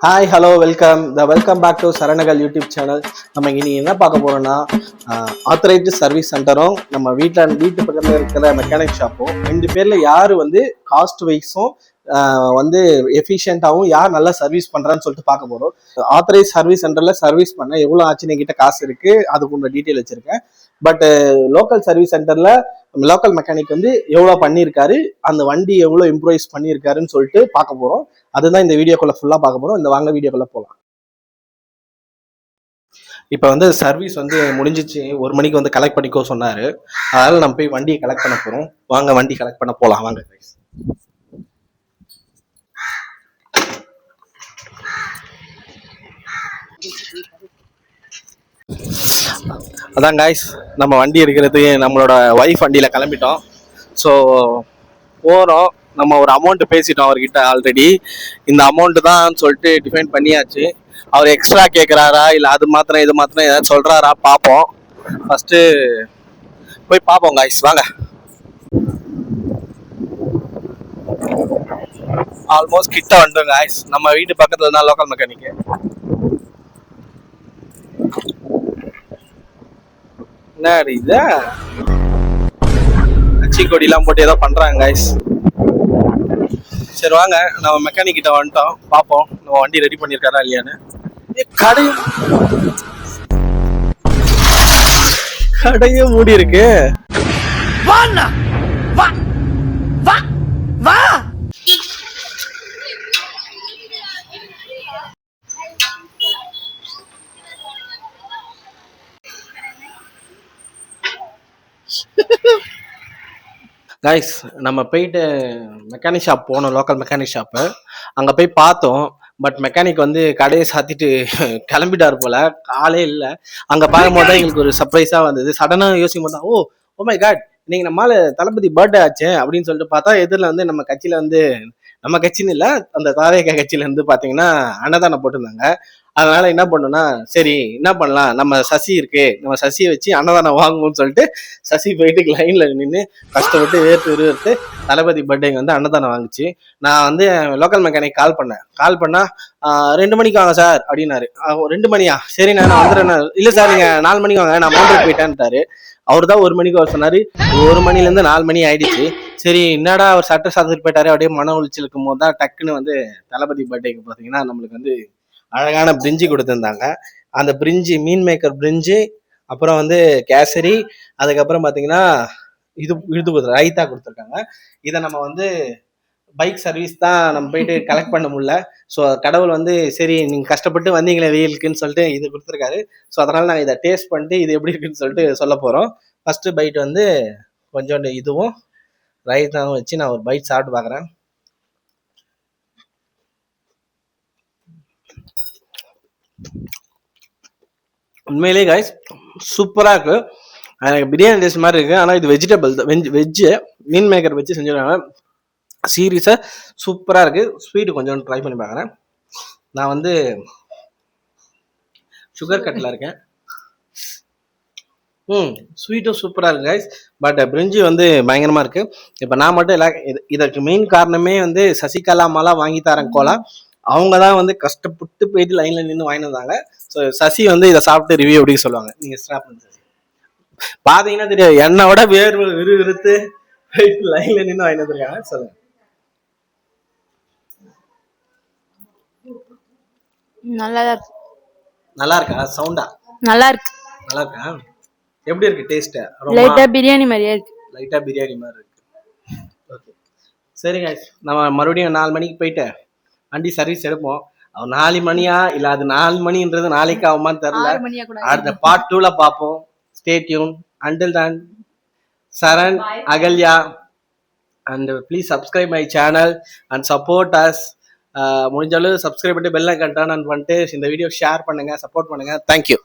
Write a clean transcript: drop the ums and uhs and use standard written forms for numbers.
Hi hello welcome back to சரணகல் YouTube channel. நம்ம இனி என்ன பார்க்க போறோம்னா ஆத்தரைஸ்டு சர்வீஸ் சென்டரும் நம்ம வீட்டு பக்கத்தில் இருக்கிற மெக்கானிக் ஷாப்பும் ரெண்டு பேர்ல யார் காஸ்ட் வைஸும் வந்து எஃபிஷியன்ட்டாகவும் யார் நல்லா சர்வீஸ் பண்றான்னு சொல்லிட்டு பார்க்க போறோம். ஆத்தரைஸ் சர்வீஸ் சென்டர்ல சர்வீஸ் பண்ண எவ்வளோ ஆச்சுன்னு என்கிட்ட காசு இருக்கு, அதுக்கு உள்ள டீட்டெயில் வச்சிருக்கேன். பட் லோக்கல் சர்வீஸ் சென்டர்ல லோக்கல் மெக்கானிக் எவ்வளோ பண்ணியிருக்காரு, அந்த வண்டி எவ்வளோ இம்ப்ரூவைஸ் பண்ணியிருக்காருன்னு சொல்லிட்டு பார்க்க போறோம். அதுதான் இந்த வீடியோக்குள்ள ஃபுல்லா பார்க்க போறோம். இந்த வாங்க வீடியோக்குள்ள போகலாம். இப்போ சர்வீஸ் முடிஞ்சிச்சு, 1 மணிக்கு கலெக்ட் பண்ணிக்கோ சொன்னாரு. அதனால நம்ம போய் வண்டியை கலெக்ட் பண்ண போறோம். வாங்க வண்டி கலெக்ட் பண்ண போலாம் வாங்க. அதான் காய்ஸ், நம்ம வண்டி எடுக்கிறது நம்மளோட ஒய்ஃப் வண்டியில கிளம்பிட்டோம். ஸோ போகிறோம். நம்ம ஒரு அமௌண்ட் பேசிட்டோம் அவர்கிட்ட ஆல்ரெடி. இந்த அமௌண்ட் தான் சொல்லிட்டு டிஃபைன் பண்ணியாச்சு. அவர் எக்ஸ்ட்ரா கேட்குறாரா இல்லை அது மாத்திரம் இது மாத்திரம் ஏதாவது சொல்கிறாரா பார்ப்போம். ஃபஸ்ட்டு போய் பார்ப்போம் காய்ஸ், வாங்க. ஆல்மோஸ்ட் கிட்ட வந்துடும் காய்ஸ். நம்ம வீட்டு பக்கத்தில் தான் லோக்கல் மெக்கானிக்கு. என்ன இது அச்சி கொடிலாம் போட்டு ஏதோ பண்ணுறாங்க காய்ஸ். சரி வாங்க, நம்ம மெக்கானிக் கிட்ட வந்துட்டோம், பார்ப்போம் நம்ம வண்டி ரெடி பண்ணியிருக்காரா இல்லையான்னு. கடையே மூடி இருக்கு. கைஸ், நம்ம போயிட்டு மெக்கானிக் ஷாப் போனோம், லோக்கல் மெக்கானிக் ஷாப்பு. அங்கே போய் பார்த்தோம். பட் மெக்கானிக் கடையை சாத்திட்டு கிளம்பிட்டார் போல, ஆளே இல்லை. அங்கே பார்க்கும்போது தான் எங்களுக்கு ஒரு சர்ப்ரைஸாக வந்தது. சடனாக யோசிக்கும் போது தான், ஓ மை காட், இன்னைக்கு நம்மளால தளபதி பர்த்டே ஆச்சு அப்படின்னு சொல்லிட்டு பார்த்தா, எதிரில் நம்ம கட்சியில் நம்ம கட்சின்னு இல்லை, அந்த தாவேகா கட்சியில பார்த்தீங்கன்னா அன்னதானம் போட்டிருந்தாங்க. அதனால என்ன பண்ணோம்னா, சரி என்ன பண்ணலாம், நம்ம சசி இருக்கு, நம்ம சசியை வச்சு அன்னதானம் வாங்குவோம்னு சொல்லிட்டு சசி போயிட்டு லைன்ல நின்று கஷ்டப்பட்டு வேர்த்து தளபதி பர்த்டேக்கு அன்னதானம் வாங்குச்சு. நான் லோக்கல் மெக்கானிக் கால் பண்ணா 2 மணிக்கு வாங்க சார் அப்படின்னாரு. 2 மணியா, சரி நான் வந்துடுறேன். இல்லை சார் நீங்க 4 மணிக்கு வாங்க, நான் 3 போயிட்டேன்ட்டாரு. அவர் தான் 1 மணிக்கு அவர் சொன்னாரு. 1 மணிலேருந்து 4 மணி ஆயிடுச்சு. சரி என்னடா அவர் சட்டை சாத்திட்டு போயிட்டாரு, அப்படியே மன உளைச்சல் இருக்கும் போது தான் டக்குன்னு தளபதி பர்த்டேக்கு பார்த்தீங்கன்னா நம்மளுக்கு அழகான பிரிஞ்சு கொடுத்துருந்தாங்க. அந்த பிரிஞ்சு மீன் மேக்கர் பிரிஞ்சு, அப்புறம் கேசரி, அதுக்கப்புறம் பார்த்தீங்கன்னா இது ரைத்தா கொடுத்துருக்காங்க. இதை நம்ம பைக் சர்வீஸ் தான் நம்ம போயிட்டு கலெக்ட் பண்ண முடியல. ஸோ கடவுள் சரி நீங்கள் கஷ்டப்பட்டு வந்தீங்களே வெயிலுக்குன்னு சொல்லிட்டு இது கொடுத்துருக்காரு. ஸோ அதனால நாங்கள் இதை டேஸ்ட் பண்ணிட்டு இது எப்படி இருக்குன்னு சொல்லிட்டு சொல்ல போகிறோம். ஃபர்ஸ்ட் பைட் கொஞ்சோண்டு இதுவும் ரைத்தாவும் வச்சு நான் ஒரு பைட் சாப்பிட்டு பார்க்குறேன். உண்மையிலேயே காய்ஸ் சூப்பராக இருக்கு. எனக்கு பிரியாணி டேஸ்ட் மாதிரி இருக்கு. ஆனால் இது வெஜிடபிள் வெஜ்ஜு மீன் மேக்கர் வச்சு செஞ்சுருக்காங்க. சீரியஸாக சூப்பராக இருக்கு. ஸ்வீட்டு கொஞ்சம் ட்ரை பண்ணி பார்க்குறேன். நான் சுகர் கட்டில் இருக்கேன். ஸ்வீட்டும் சூப்பராக இருக்கு கைஸ். பட் பிரிஞ்சி பயங்கரமாக இருக்கு. இப்போ நான் மட்டும் இல்லை, இதற்கு மெயின் காரணமே சசிகலா மாலா வாங்கி தரேன் கோலா. அவங்க தான் கஷ்டப்பட்டு போயிட்டு லைன்ல நின்று வாங்கி வந்தாங்க. ஸோ சசி இதை சாப்பிட்டு ரிவ்யூ எப்படி சொல்லுவாங்க, நீங்க ஸ்டாப் பண்ணுங்க. பாத்தீங்கன்னா தெரியாது, என்னோட வேர்வு விறுவிறுத்து லைன்ல நின்று வாங்கி வந்திருக்காங்க. சொல்லுங்க. நல்லா இருக்கா? சவுண்டா நல்லா இருக்கு. நல்லா இருக்கா? எப்படி இருக்கு டேஸ்ட்? லைட்டா பிரியாணி மாதிரியே இருக்கு. லைட்டா பிரியாணி மாதிரி இருக்கு. ஓகே சரி गाइस, நம்ம மறுபடியும் 4 மணிக்கு போயிட்டு வண்டி சர்வீஸ் எடுப்போம். 4 மணியா இல்ல அது 4 மணின்றது நாளைக்கு ஆகுமான்னு தெரியல. அடுத்த பார்ட் 2ல பார்ப்போம். Stay tuned. Until then, Saran, Ahalya, and please subscribe my channel and support us. முடிஞ்ச அளவு சப்ஸ்கிரைப் பண்ணிட்டு பெல் ஐகான் டர்ன் ஆன் பண்ணிட்டு இந்த வீடியோ ஷேர் பண்ணுங்க, சப்போர்ட் பண்ணுங்க. தேங்க்யூ.